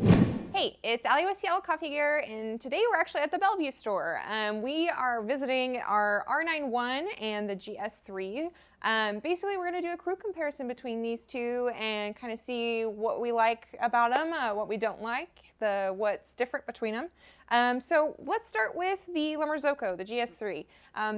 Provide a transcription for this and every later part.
Hey, it's Allie with Seattle Coffee Gear, and today we're actually at the Bellevue store. We are visiting our R91 and the GS3. Basically, we're going to do a crew comparison between these two and kind of see what we like about them, what we don't like, what's different between them. So let's start with the Marzocco, the GS3.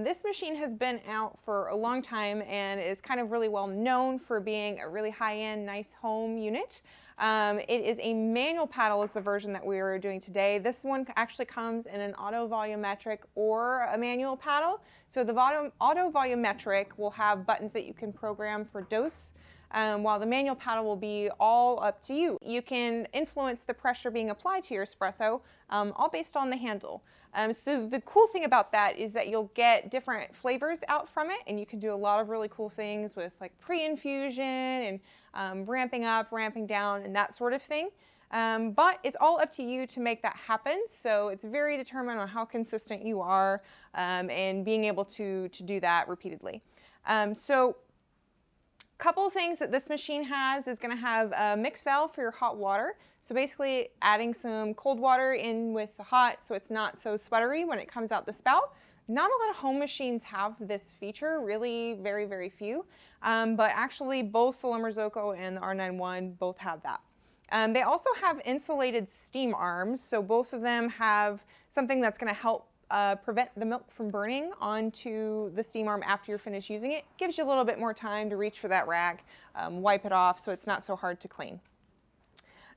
This machine has been out for a long time and is kind of really well known for being a really high-end, nice home unit. It is a manual paddle is the version that we are doing today. This one actually comes in an auto volumetric or a manual paddle. So the auto volumetric will have buttons that you can program for dose, while the manual paddle will be all up to you. You can influence the pressure being applied to your espresso, all based on the handle. So the cool thing about that is that you'll get different flavors out from it, and you can do a lot of really cool things with like pre-infusion and ramping up, ramping down, and that sort of thing. But it's all up to you to make that happen. So it's very determined on how consistent you are and being able to do that repeatedly. So couple things that this machine has is going to have a mix valve for your hot water. So basically adding some cold water in with the hot so it's not so sputtery when it comes out the spout. Not a lot of home machines have this feature, really very, very few. But actually both the Marzocco and the R91 both have that. They also have insulated steam arms, so both of them have something that's going to help prevent the milk from burning onto the steam arm after you're finished using it. Gives you a little bit more time to reach for that rag, wipe it off so it's not so hard to clean.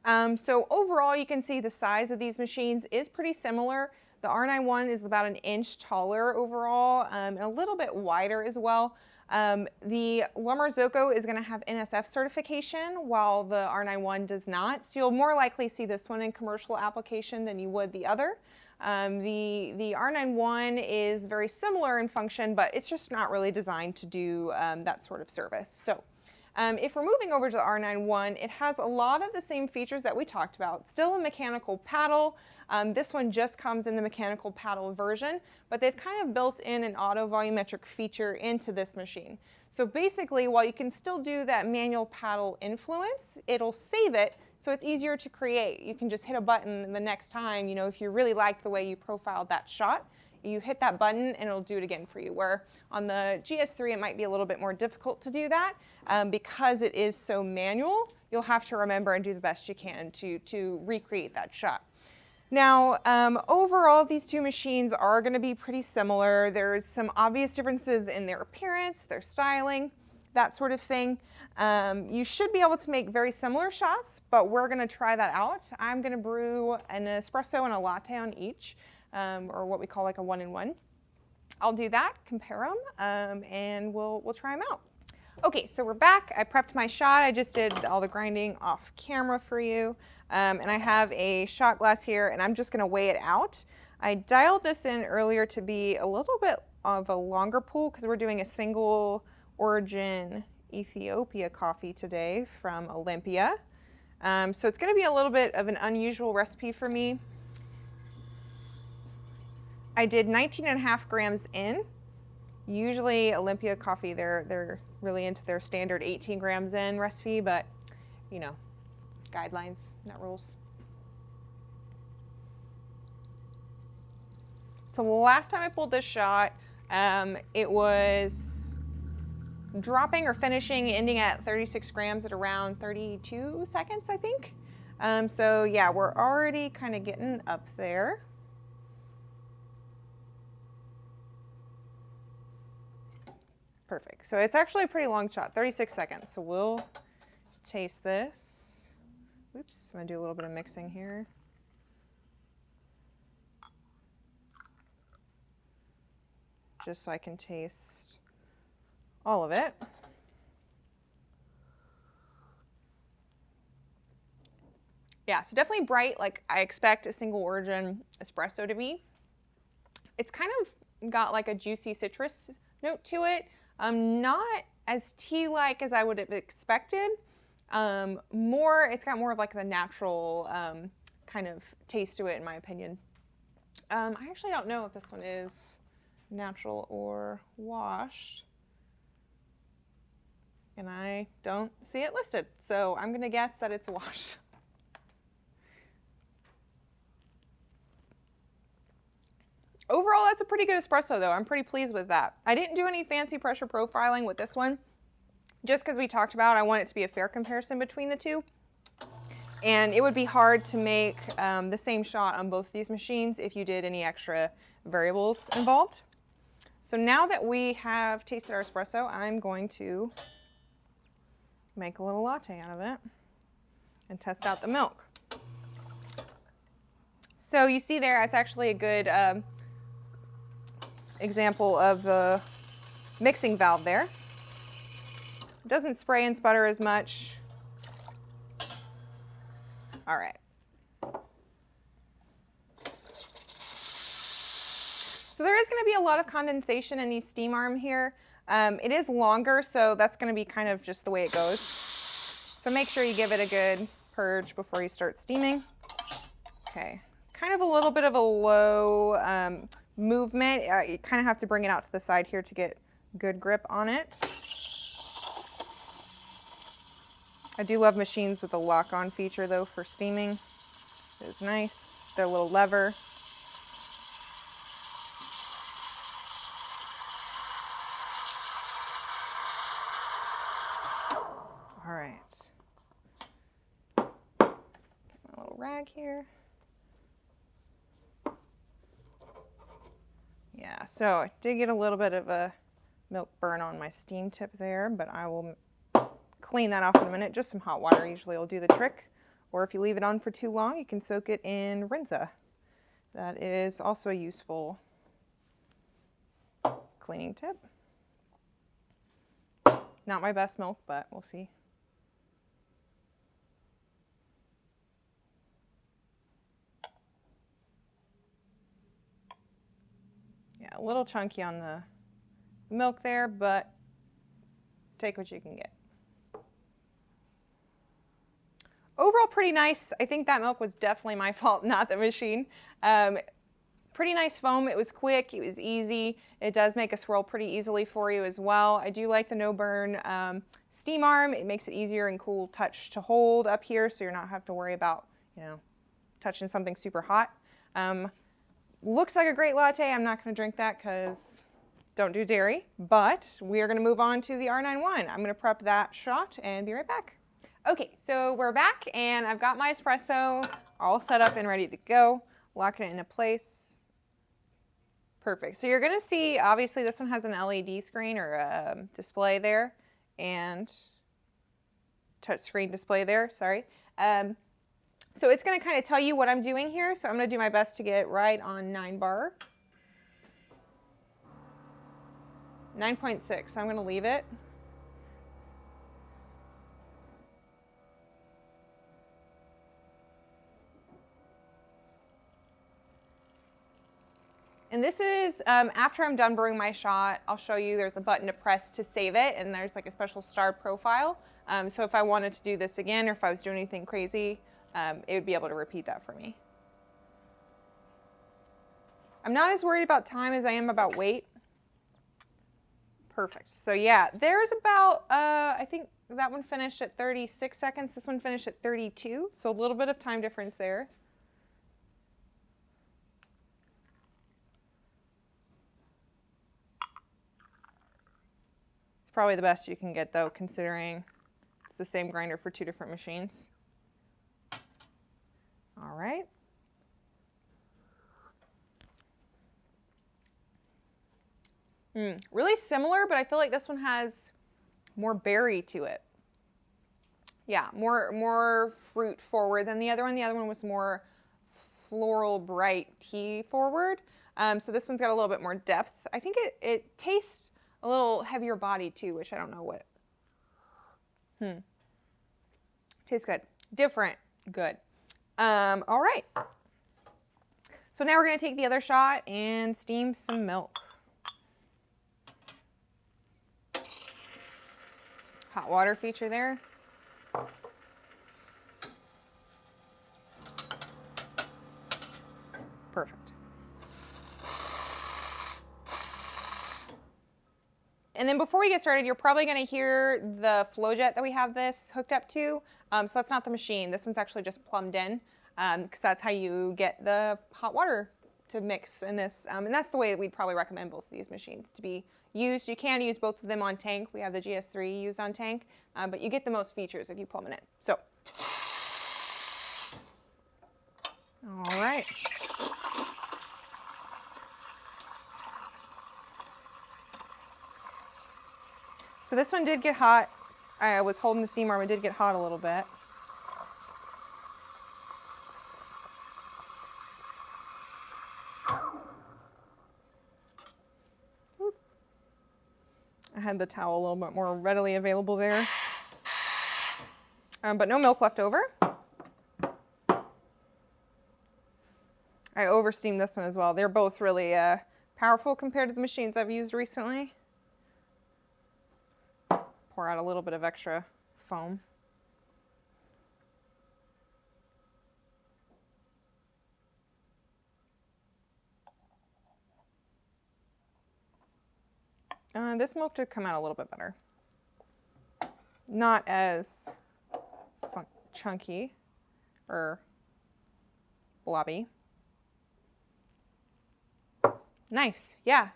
So overall, you can see the size of these machines is pretty similar. The R91 is about an inch taller overall and a little bit wider as well. The Marzocco is going to have NSF certification while the R91 does not. So you'll more likely see this one in commercial application than you would the other. The R91 is very similar in function, but it's just not really designed to do that sort of service. So if we're moving over to the R91, it has a lot of the same features that we talked about. Still a mechanical paddle. This one just comes in the mechanical paddle version, but they've kind of built in an auto volumetric feature into this machine. So basically, while you can still do that manual paddle influence, it'll save it so it's easier to create. You can just hit a button the next time, if you really like the way you profiled that shot, you hit that button and it'll do it again for you. Where on the GS3, it might be a little bit more difficult to do that because it is so manual. You'll have to remember and do the best you can to recreate that shot. Now, overall, these two machines are going to be pretty similar. There's some obvious differences in their appearance, their styling, that sort of thing. You should be able to make very similar shots, but we're going to try that out. I'm going to brew an espresso and a latte on each, or what we call like a 1-in-1. I'll do that, compare them, and we'll try them out. Okay, so we're back. I prepped my shot. I just did all the grinding off camera for you. And I have a shot glass here, and I'm just going to weigh it out. I dialed this in earlier to be a little bit of a longer pool because we're doing a single origin Ethiopia coffee today from Olympia. So it's going to be a little bit of an unusual recipe for me. I did 19.5 grams in. Usually Olympia coffee, they're really into their standard 18 grams in recipe, but guidelines, not rules. So the last time I pulled this shot, it was dropping or finishing, ending at 36 grams at around 32 seconds, I think. So yeah, we're already kind of getting up there. Perfect. So it's actually a pretty long shot, 36 seconds. So we'll taste this. Oops, I'm going to do a little bit of mixing here. Just so I can taste all of it. Yeah, so definitely bright, like I expect a single origin espresso to be. It's kind of got like a juicy citrus note to it. Not as tea-like as I would have expected. It's got more of like the natural kind of taste to it, in my opinion. I actually don't know if this one is natural or washed. And I don't see it listed, so I'm going to guess that it's washed. Overall, that's a pretty good espresso though. I'm pretty pleased with that. I didn't do any fancy pressure profiling with this one, just because we talked about I want it to be a fair comparison between the two. And it would be hard to make the same shot on both these machines if you did any extra variables involved. So now that we have tasted our espresso, I'm going to make a little latte out of it and test out the milk. So you see there, it's actually a good example of the mixing valve there. It doesn't spray and sputter as much. All right. So there is going to be a lot of condensation in these steam arm here. It is longer, so that's going to be kind of just the way it goes. So make sure you give it a good purge before you start steaming. Okay, kind of a little bit of a low movement. You kind of have to bring it out to the side here to get good grip on it. I do love machines with a lock-on feature though for steaming. It is nice. Their little lever. All right. Get my little rag here. Yeah, so I did get a little bit of a milk burn on my steam tip there, but I will clean that off in a minute. Just some hot water usually will do the trick. Or if you leave it on for too long, you can soak it in Rinza. That is also a useful cleaning tip. Not my best milk, but we'll see. Yeah, a little chunky on the milk there, but take what you can get. Overall, pretty nice. I think that milk was definitely my fault, not the machine. Pretty nice foam. It was quick. It was easy. It does make a swirl pretty easily for you as well. I do like the no burn steam arm. It makes it easier and cool touch to hold up here, so you're not have to worry about, you know, touching something super hot. Looks like a great latte. I'm not going to drink that because don't do dairy. But we are going to move on to the R91. I'm going to prep that shot and be right back. Okay, so we're back and I've got my espresso all set up and ready to go. Locking it into place. Perfect. So you're going to see, obviously this one has an LED screen or a display there and touch screen display there, sorry. So it's going to kind of tell you what I'm doing here. So I'm going to do my best to get right on 9 bar. 9.6, so I'm going to leave it. And this is, after I'm done brewing my shot, I'll show you there's a button to press to save it, and there's like a special star profile. So if I wanted to do this again, or if I was doing anything crazy, it would be able to repeat that for me. I'm not as worried about time as I am about weight. Perfect. So yeah, there's about, I think that one finished at 36 seconds. This one finished at 32. So a little bit of time difference there. It's probably the best you can get though, considering it's the same grinder for 2 different machines. All right. Really similar, but I feel like this one has more berry to it. Yeah, more fruit forward than the other one. The other one was more floral, bright tea forward. So this one's got a little bit more depth. I think it tastes a little heavier body too, which I don't know what. Tastes good. Different. Good. All right. So now we're going to take the other shot and steam some milk. Hot water feature there. Perfect. And then before we get started, you're probably going to hear the flow jet that we have this hooked up to. So that's not the machine. This one's actually just plumbed in because that's how you get the hot water to mix in this, and that's the way that we'd probably recommend both of these machines to be used. You can use both of them on tank. We have the GS3 used on tank, but you get the most features if you plumb it in. So, all right. So this one did get hot. I was holding the steam arm, it did get hot a little bit. I had the towel a little bit more readily available there. But no milk left over. I oversteamed this one as well. They're both really powerful compared to the machines I've used recently. Pour out a little bit of extra foam. This milk did come out a little bit better. Not as chunky or blobby. Nice, yeah.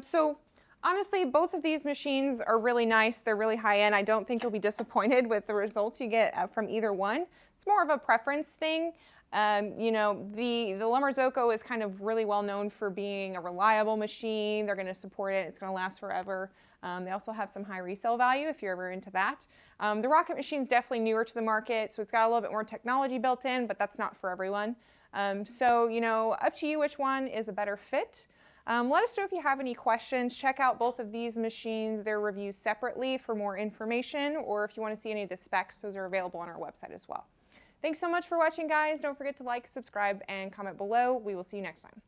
So honestly, both of these machines are really nice. They're really high end. I don't think you'll be disappointed with the results you get from either one. It's more of a preference thing. You know, the Marzocco is kind of really well known for being a reliable machine. They're going to support it. It's going to last forever. They also have some high resale value if you're ever into that. The Rocket machine's definitely newer to the market, so it's got a little bit more technology built in, but that's not for everyone. So, you know, up to you which one is a better fit. Let us know if you have any questions. Check out both of these machines, their reviews separately for more information, or if you want to see any of the specs, those are available on our website as well. Thanks so much for watching, guys. Don't forget to like, subscribe, and comment below. We will see you next time.